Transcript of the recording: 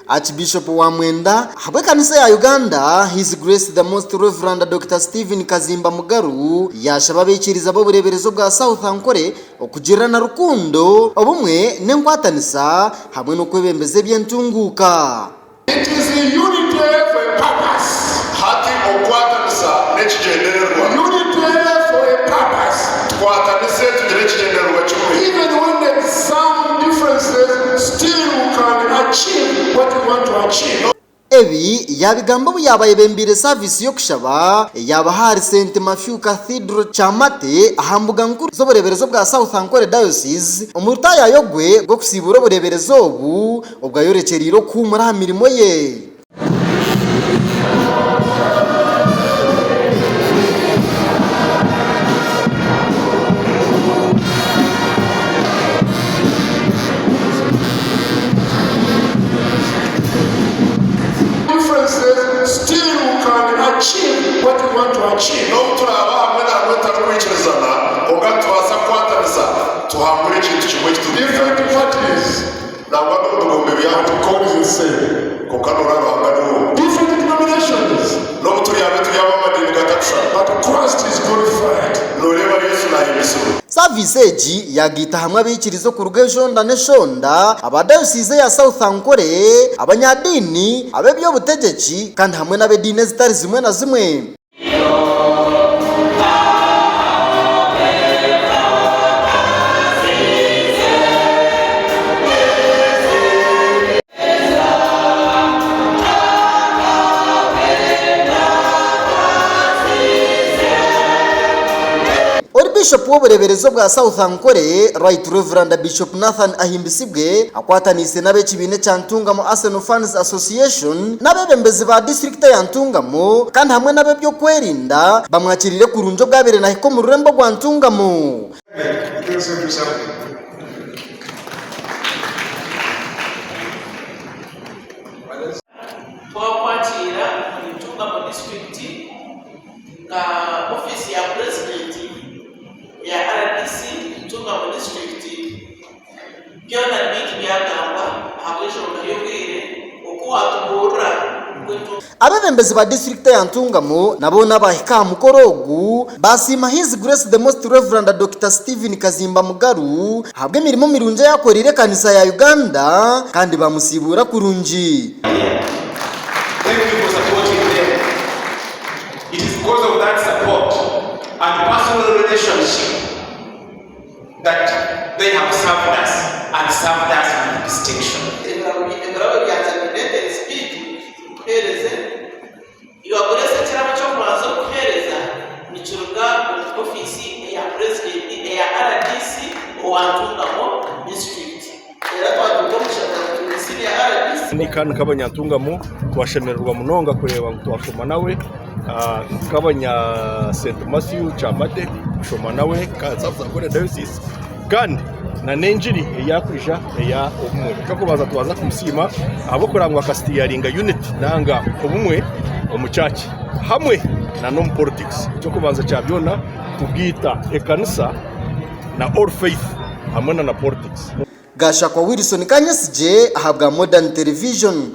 Archbishop wa Mwenda OWEKANISA ya Uganda, His Grace the Most Reverend Dr. Stephen KAZIIMBA MUGALU yashababikiriza OBUREBEREZI bwa South ANKORE, Okugira na Rukundo, OBUMWE Nenkwatanisa hamwe no kwebembeze byentunguka. It is a unity for a purpose. Hati okwatanisa nechigendererwa. Unity for a purpose. Kwatanise tugerechigendererwa chimwe. Even when there is some differences, still we can achieve what we want to achieve. Ebi yabigamba buyabaye bembire service yo kushaba yabahari St. Matthew Cathedral Chamate ahambuga nkuru z'obureberezo bwa South ANKORE Diocese umuruta yayogwe go kusibura obureberezo obu obwayorekyerire OKUHUMURA AHAMIRIMO ye. Still we can achieve what we want to achieve. No turaba hamwe na mutakwicizana ogatwasa kwatanisa tuhamure kintu kimwe kitu. Different parties. Na wabo ndugombe bya God is the same. Kokanora bahangano. Different denominations. No turiyabe tuyabamade bigatasha. But Christ is glorified. No reba Yesu na Yesu. Service eji yagita hamwe abikirizo ku rugejonda neshonda abadayosize ya South ANKORE abanyadini abebyo butegeki kandi hamwe n'abedine zitari zimwe na zimwe. Bishop w'obureberezo bwa South ANKORE Right Reverend Bishop Nathan Ahimbisibwe akwatanise n'abekibine cya Ntungamo Arsenal Fans Association n'abebembezi ba district ya Ntungamo kandi hamwe n'abebyo kwerinda bamwakirire ku runjo bwabere na hiko mu rurembo rwa Ntungamo. Twakwakira Ntungamo district ka office ya president ya RDC Ntungamo district byona biki byagamba habesho ndayogire okuhatubura abebembezi ba district ya Ntungamo nabo nabahika mukorogu basima His Grace the Most Reverend Dr. Stephen KAZIIMBA MUGALU habwe mirimo mirunje yakorire kanisa ya Uganda kandi bamusibura kurunji. Thank you for supporting them. It is because of that support and personal relationship that they have served us and served us with distinction. Ni kandi kabanya Ntungamo twashemererwa munonga kureba twashoma nawe kabanya St. Matthew Chamate shoma nawe ka South ANKORE Diocese kandi na nenjiri yakurija ya OBUMWE cyo kubaza twaza kumusima abo kurangwa kastiyaringa unity nanga OBUMWE omuchachi hamwe na no politics cyo kubanza cyabyona kubwita ekanisa na all faith hamwe na politics. Gasha kwa Wilson Kanyesije ahabwa Modern Television.